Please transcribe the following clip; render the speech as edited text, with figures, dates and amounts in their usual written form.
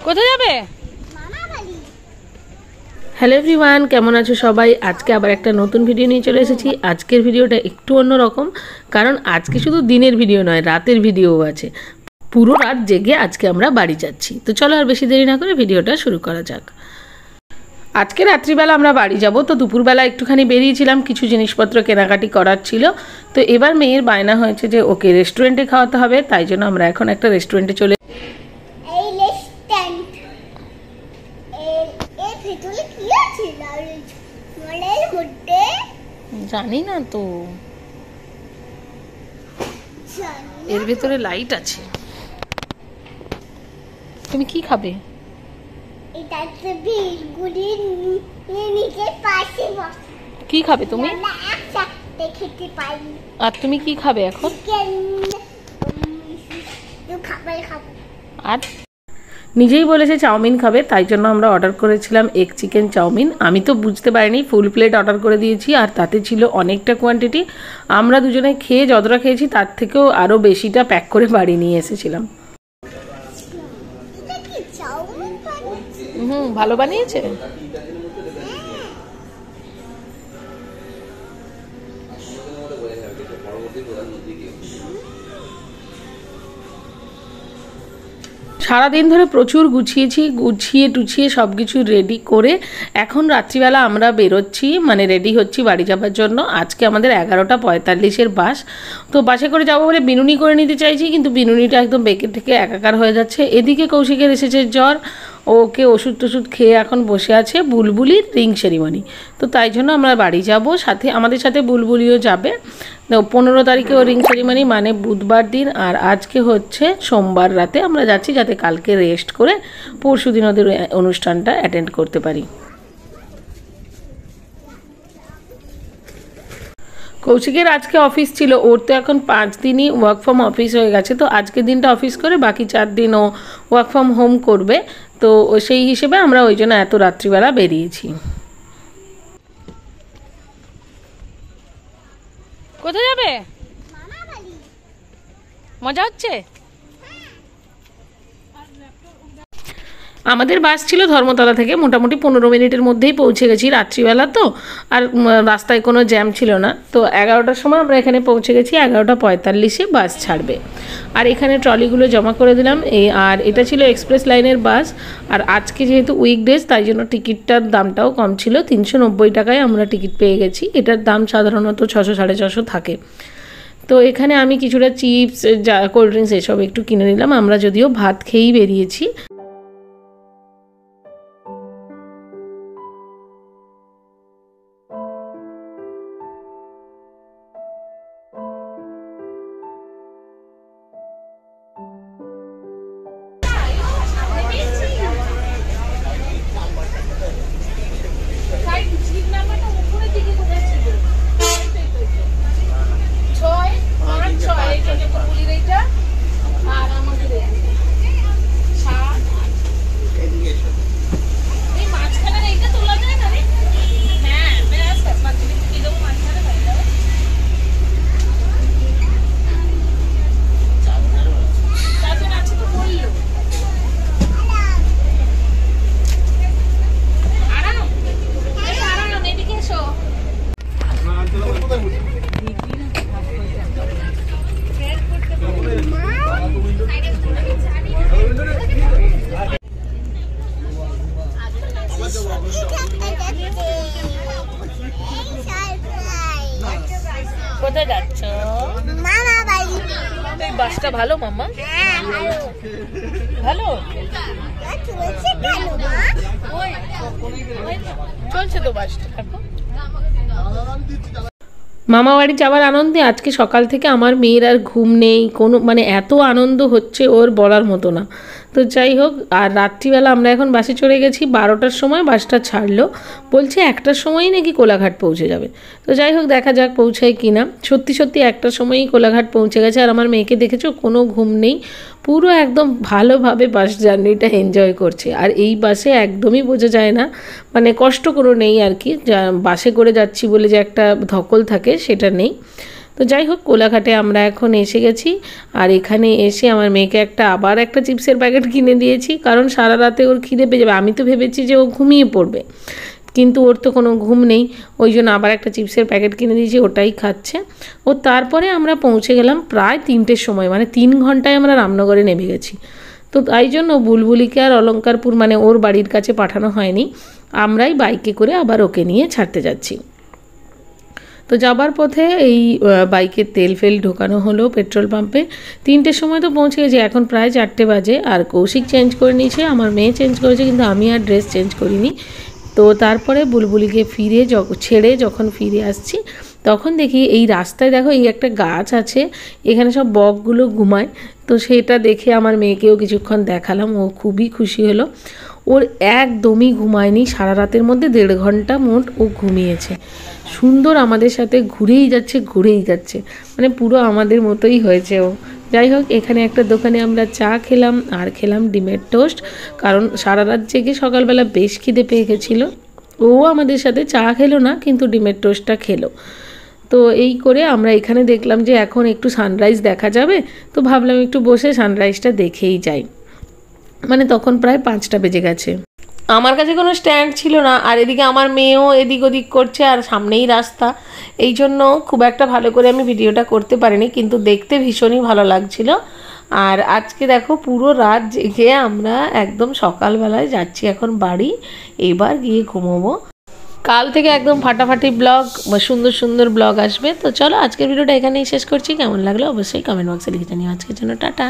কোথায় যাবে? Hello everyone, কেমন আছো সবাই? আজকে আবার একটা নতুন ভিডিও নিয়ে চলে এসেছি। আজকের ভিডিওটা একটু অন্যরকম, কারণ আজকে শুধু দিনের ভিডিও নয়, রাতের ভিডিও আছে। পুরো রাত জেগে আজকে আমরা বাড়ি যাচ্ছি। তো চলো আর বেশি দেরি না করে ভিডিওটা শুরু করা যাক। আজকে রাত্রিবেলা আমরা বাড়ি যাব। তো দুপুরবেলা একটুখানি বেরিয়েছিলাম, কিছু জিনিসপত্র কেনাকাটি করার ছিল। তো এবার মেয়ের বায়না হয়েছে যে ওকে রেস্টুরেন্টে খাওয়াতে হবে, তাই জন্য আমরা এখন একটা রেস্টুরেন্টে চলে। জানি না তো, এর ভেতরে লাইট আছে। তুমি কি খাবে? কি খাবে তুমি? আর তুমি কি খাবে এখন? আর নিজেই বলেছে চাউমিন খাবে, তাই জন্য আমরা অর্ডার করেছিলাম এগ চিকেন চাউমিন। আমি তো বুঝতে পারিনি, ফুল প্লেট অর্ডার করে দিয়েছি, আর তাতে ছিল অনেকটা কোয়ান্টিটি। আমরা দুজনে খেয়ে যতটা খেয়েছি তার থেকেও আরও বেশিটা প্যাক করে বাড়ি নিয়ে এসেছিলাম। ভালো বানিয়েছে। সারাদিন ধরে প্রচুর গুছিয়েছি, গুছিয়ে টুছিয়ে সব কিছু রেডি করে এখন রাত্রিবেলা আমরা বেরোচ্ছি, মানে রেডি হচ্ছি বাড়ি যাবার জন্য। আজকে আমাদের 11:45-এর বাস। তো বাসে করে যাবো বলে বিনুনি করে নিতে চাইছি, কিন্তু বিনুনিটা একদম বেঁকে থেকে একাকার হয়ে যাচ্ছে। এদিকে কৌশিকের এসেছে জ্বর, ওকে ওষুধ টষুধ খেয়ে এখন বসে আছে। বুলবুলির রিং সেরিমনি, তো তাই জন্য আমরা বাড়ি যাব। সাথে আমাদের সাথে বুলবুলিও যাবে। 15 তারিখে ও রিং সেরিমনি, মানে বুধবার দিন, আর আজকে হচ্ছে সোমবার রাতে আমরা যাচ্ছি, যাতে কালকে রেস্ট করে পরশু দিন ওদের অনুষ্ঠানটা অ্যাটেন্ড করতে পারি। কৌশিকের আজকে অফিস ছিল, ওর তো এখন 5 দিনই ওয়ার্ক ফ্রম অফিস হয়ে গেছে। তো আজকের দিনটা অফিস করে বাকি 4 দিন ও ওয়ার্ক ফ্রম হোম করবে। তো সেই হিসেবে আমরা ওই জন্য এত রাত্রিবেলা বেরিয়েছি। কোথায় যাবে? মজা হচ্ছে। আমাদের বাস ছিল ধর্মতলা থেকে, মোটামুটি 15 মিনিটের মধ্যেই পৌঁছে গেছি। রাত্রিবেলা তো, আর রাস্তায় কোনো জ্যাম ছিল না। তো 11টার সময় আমরা এখানে পৌঁছে গেছি। 11:45-এ বাস ছাড়বে। আর এখানে ট্রলিগুলো জমা করে দিলাম। আর এটা ছিল এক্সপ্রেস লাইনের বাস। আর আজকে যেহেতু উইকডেজ, তাই জন্য টিকিটটার দামটাও কম ছিল। 390 টাকায় আমরা টিকিট পেয়ে গেছি। এটার দাম সাধারণত 600-650 থাকে। তো এখানে আমি কিছুটা চিপস, কোল্ড ড্রিঙ্কস এসব একটু কিনে নিলাম। আমরা যদিও ভাত খেয়েই বেরিয়েছি। কোথায় যাচ্ছ? মামা বাড়ি। এই বাসটা ভালো মামা? ভালো চলছে তো বাসটা। মামা বাড়ি যাওয়ার আনন্দে আজকে সকাল থেকে আমার মেয়ের আর ঘুম নেই কোনো, মানে এত আনন্দ হচ্ছে ওর বলার মতো না। তো যাই হোক, আর রাত্রিবেলা আমরা এখন বাসে চড়ে গেছি। 12টার সময় বাসটা ছাড়লো, বলছে 1টার সময়ই নাকি কোলাঘাট পৌঁছে যাবে। তো যাই হোক, দেখা যাক পৌঁছায় কিনা। সত্যি সত্যি 1টার সময়ই কোলাঘাট পৌঁছে গেছে। আর আমার মেয়েকে দেখেছো, কোনো ঘুম নেই, পুরো একদম ভালোভাবে বাস জার্নিটা এনজয় করছে। আর এই বাসে একদমই বোঝা যায় না, মানে কষ্ট কোনো নেই আর কি, বাসে করে যাচ্ছি বলে যে একটা ধকল থাকে সেটা নেই। তো তো যাই হোক, কোলাঘাটে আমরা এখন এসে গেছি। আর এখানে এসে আমার মেয়েকে আবার একটা চিপসের প্যাকেট কিনে দিয়েছি, কারণ সারা রাতে ওর খিদে পেয়ে যাবে। আমি তো ভেবেছি যে ও ঘুমিয়ে পড়বে, কিন্তু ওর তো কোনো ঘুম নেই, ওই জন্য আবার একটা চিপসের প্যাকেট কিনে দিয়েছি, ওটাই খাচ্ছে ও। তারপরে আমরা পৌঁছে গেলাম প্রায় 3টের সময়, মানে 3 ঘন্টায় আমরা রামনগরে নেমে গেছি। তো তাই জন্য বুলবুলিকে আর অলঙ্কারপুর মানে ওর বাড়ির কাছে পাঠানো হয়নি, আমরাই বাইকে করে আবার ওকে নিয়ে ছাড়তে যাচ্ছি। তো যাবার পথে এই বাইকের তেল ফেল ঢোকানো হলো পেট্রোল পাম্পে। 3টের সময় তো পৌঁছে গেছি, এখন প্রায় 4টে বাজে। আর কৌশিক চেঞ্জ করে নিয়েছে, আমার মেয়ে চেঞ্জ করেছে, কিন্তু আমি আর ড্রেস চেঞ্জ করিনি। তো তারপরে বুলবুলিকে ছেড়ে যখন ফিরে আসছি, তখন দেখি এই রাস্তায় দেখো এই একটা গাছ আছে, এখানে সব বকগুলো ঘুমায়। তো সেটা দেখে আমার মেয়েকেও কিছুক্ষণ দেখালাম, ও খুবই খুশি হলো। ওর একদমই ঘুমায়নি, সারা রাতের মধ্যে 1.5 ঘন্টা মোট ও ঘুমিয়েছে। সুন্দর আমাদের সাথে ঘুরেই যাচ্ছে, মানে পুরো আমাদের মতোই হয়েছে ও। যাই হোক, এখানে একটা দোকানে আমরা চা খেলাম আর খেলাম ডিমের টোস্ট, কারণ সারা রাত জেগে সকালবেলা বেশ খিদে পেয়ে গেছিলো। ও আমাদের সাথে চা খেলো না, কিন্তু ডিমের টোস্টটা খেলো। তো এই করে আমরা এখানে দেখলাম যে এখন একটু সানরাইজ দেখা যাবে, তো ভাবলাম একটু বসে সানরাইজটা দেখেই যাই। মানে তখন প্রায় 5টা বেজে গেছে। আমার কাছে কোনো স্ট্যান্ড ছিল না, আর এদিকে আমার মেয়েও এদিক ওদিক করছে, আর সামনেই রাস্তা, এই জন্য খুব একটা ভালো করে আমি ভিডিওটা করতে পারিনি, কিন্তু দেখতে ভীষণই ভালো লাগছিল। আর আজকে দেখো পুরো রাত জেগে আমরা একদম সকালবেলায় যাচ্ছি এখন বাড়ি, এবার গিয়ে ঘুমোবো। কাল থেকে একদম ফাটাফাটি ব্লগ, সুন্দর সুন্দর ব্লগ আসবে। তো চলো আজকের ভিডিওটা এখানেই শেষ করছি। কেমন লাগলো অবশ্যই কমেন্ট বক্সে লিখে জানিও। আজকের জন্য টাটা।